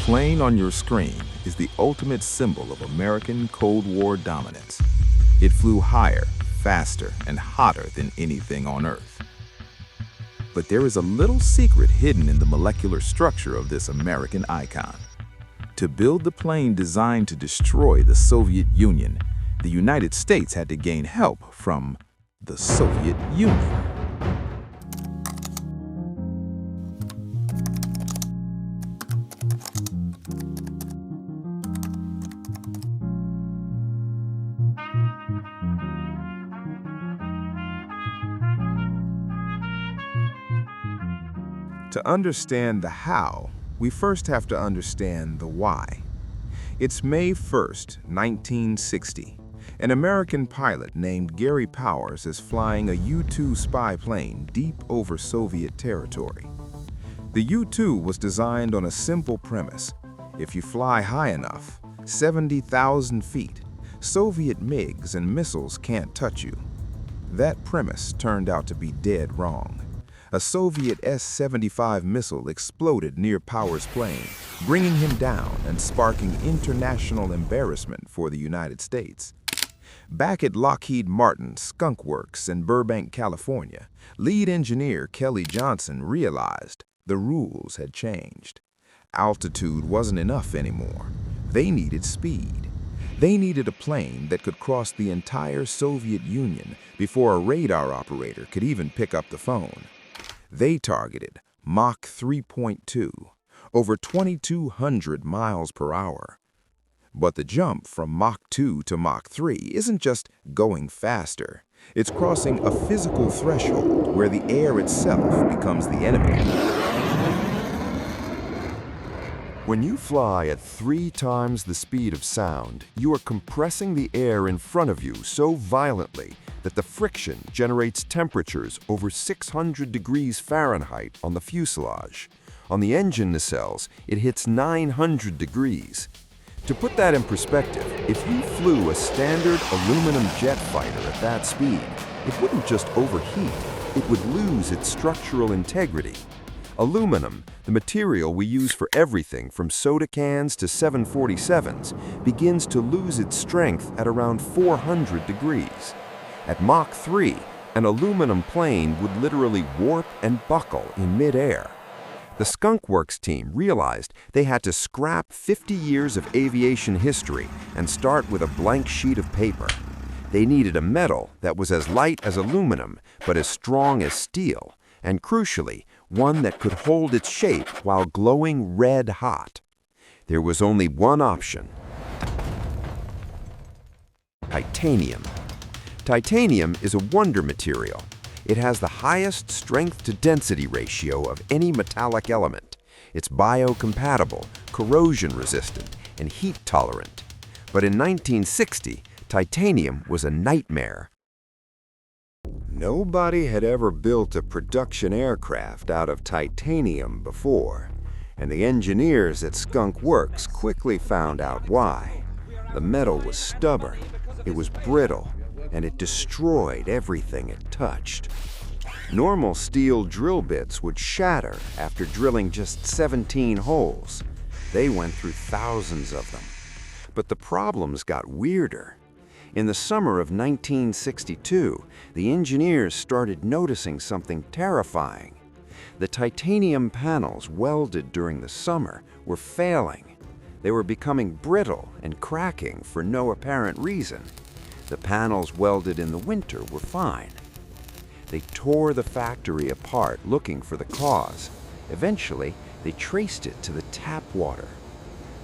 plane on your screen is the ultimate symbol of American Cold War dominance. It flew higher, faster, and hotter than anything on Earth. But there is a little secret hidden in the molecular structure of this American icon. To build the plane designed to destroy the Soviet Union, the United States had to gain help from the Soviet Union. To understand the how, we first have to understand the why. It's May 1st, 1960. An American pilot named Gary Powers is flying a U-2 spy plane deep over Soviet territory. The U-2 was designed on a simple premise. If you fly high enough, 70,000 feet, Soviet MiGs and missiles can't touch you. That premise turned out to be dead wrong. A Soviet S-75 missile exploded near Powers' plane, bringing him down and sparking international embarrassment for the United States. Back at Lockheed Martin Skunk Works in Burbank, California, lead engineer Kelly Johnson realized the rules had changed. Altitude wasn't enough anymore. They needed speed. They needed a plane that could cross the entire Soviet Union before a radar operator could even pick up the phone. They targeted Mach 3.2, over 2,200 miles per hour. But the jump from Mach 2 to Mach 3 isn't just going faster. It's crossing a physical threshold where the air itself becomes the enemy. When you fly at 3 times the speed of sound, you are compressing the air in front of you so violently that the friction generates temperatures over 600 degrees Fahrenheit on the fuselage. On the engine nacelles, it hits 900 degrees. To put that in perspective, if you flew a standard aluminum jet fighter at that speed, it wouldn't just overheat, it would lose its structural integrity. Aluminum, the material we use for everything from soda cans to 747s, begins to lose its strength at around 400 degrees. At Mach 3, an aluminum plane would literally warp and buckle in midair. The Skunk Works team realized they had to scrap 50 years of aviation history and start with a blank sheet of paper. They needed a metal that was as light as aluminum but as strong as steel, and crucially, one that could hold its shape while glowing red hot. There was only one option: titanium. Titanium is a wonder material. It has the highest strength-to-density ratio of any metallic element. It's biocompatible, corrosion-resistant, and heat-tolerant. But in 1960, titanium was a nightmare. Nobody had ever built a production aircraft out of titanium before, and the engineers at Skunk Works quickly found out why. The metal was stubborn, it was brittle, and it destroyed everything it touched. Normal steel drill bits would shatter after drilling just 17 holes. They went through thousands of them. But the problems got weirder. In the summer of 1962, the engineers started noticing something terrifying. The titanium panels welded during the summer were failing. They were becoming brittle and cracking for no apparent reason. The panels welded in the winter were fine. They tore the factory apart looking for the cause. Eventually, they traced it to the tap water.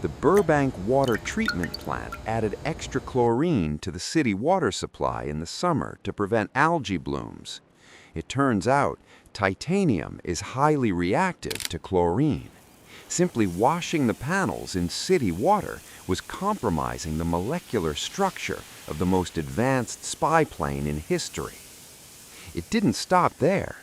The Burbank water treatment plant added extra chlorine to the city water supply in the summer to prevent algae blooms. It turns out titanium is highly reactive to chlorine. Simply washing the panels in city water was compromising the molecular structure of the most advanced spy plane in history. It didn't stop there.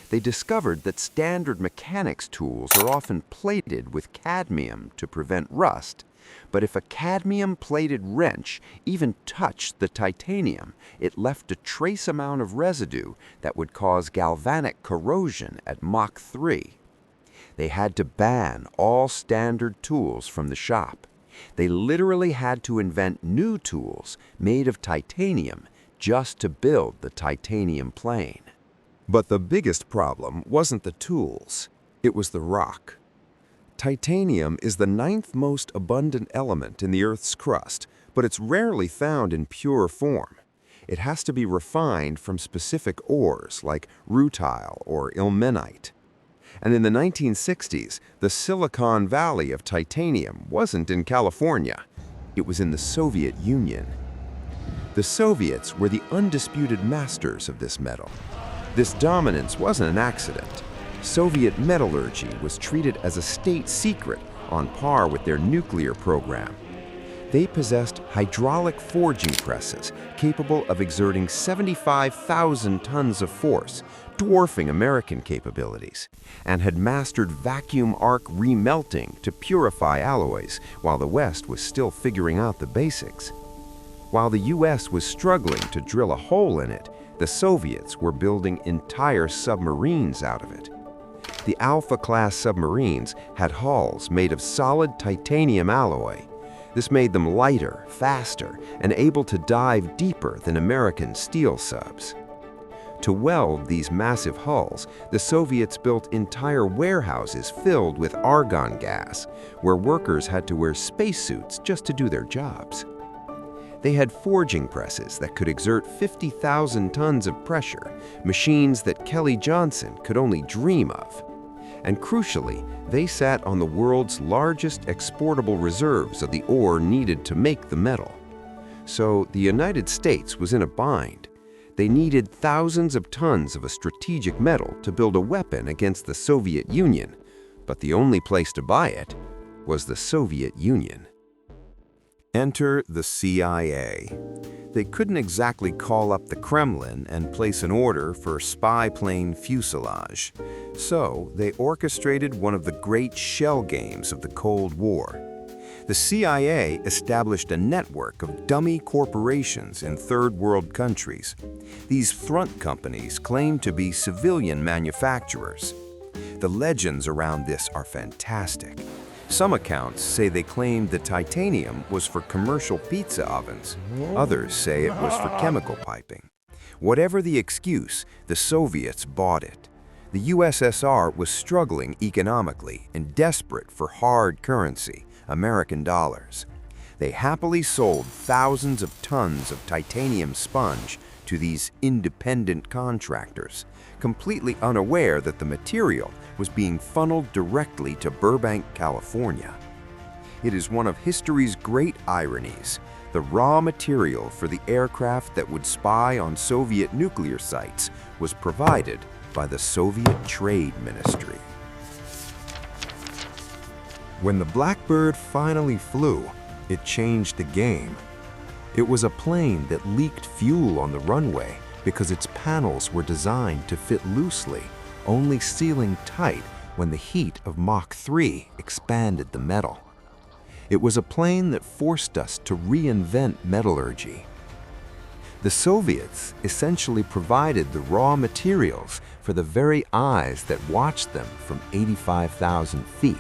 They discovered that standard mechanics tools are often plated with cadmium to prevent rust, but if a cadmium-plated wrench even touched the titanium, it left a trace amount of residue that would cause galvanic corrosion at Mach 3. They had to ban all standard tools from the shop. They literally had to invent new tools made of titanium just to build the titanium plane. But the biggest problem wasn't the tools, it was the rock. Titanium is the 9th most abundant element in the Earth's crust, but it's rarely found in pure form. It has to be refined from specific ores like rutile or ilmenite. And in the 1960s, the Silicon Valley of titanium wasn't in California. It was in the Soviet Union. The Soviets were the undisputed masters of this metal. This dominance wasn't an accident. Soviet metallurgy was treated as a state secret on par with their nuclear program. They possessed hydraulic forging presses capable of exerting 75,000 tons of force, dwarfing American capabilities, and had mastered vacuum arc remelting to purify alloys while the West was still figuring out the basics. While the US was struggling to drill a hole in it, the Soviets were building entire submarines out of it. The Alpha-class submarines had hulls made of solid titanium alloy. This made them lighter, faster, and able to dive deeper than American steel subs. To weld these massive hulls, the Soviets built entire warehouses filled with argon gas, where workers had to wear spacesuits just to do their jobs. They had forging presses that could exert 50,000 tons of pressure, machines that Kelly Johnson could only dream of. And crucially, they sat on the world's largest exportable reserves of the ore needed to make the metal. So the United States was in a bind. They needed thousands of tons of a strategic metal to build a weapon against the Soviet Union, but the only place to buy it was the Soviet Union. Enter the CIA. They couldn't exactly call up the Kremlin and place an order for spy plane fuselage, so they orchestrated one of the great shell games of the Cold War. The CIA established a network of dummy corporations in third world countries. These front companies claimed to be civilian manufacturers. The legends around this are fantastic. Some accounts say they claimed the titanium was for commercial pizza ovens. Others say it was for chemical piping. Whatever the excuse, the Soviets bought it. The USSR was struggling economically and desperate for hard currency, American dollars. They happily sold thousands of tons of titanium sponge to these independent contractors, completely unaware that the material was being funneled directly to Burbank, California. It is one of history's great ironies. The raw material for the aircraft that would spy on Soviet nuclear sites was provided by the Soviet Trade Ministry. When the Blackbird finally flew, it changed the game. It was a plane that leaked fuel on the runway because its panels were designed to fit loosely, only sealing tight when the heat of Mach 3 expanded the metal. It was a plane that forced us to reinvent metallurgy. The Soviets essentially provided the raw materials for the very eyes that watched them from 85,000 feet.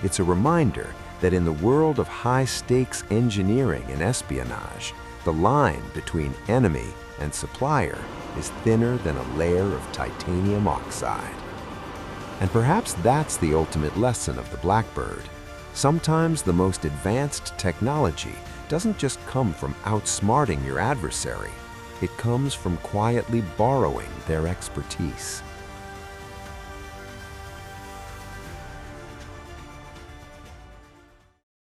It's a reminder that in the world of high-stakes engineering and espionage, the line between enemy and supplier is thinner than a layer of titanium oxide. And perhaps that's the ultimate lesson of the Blackbird. Sometimes the most advanced technology doesn't just come from outsmarting your adversary. It comes from quietly borrowing their expertise.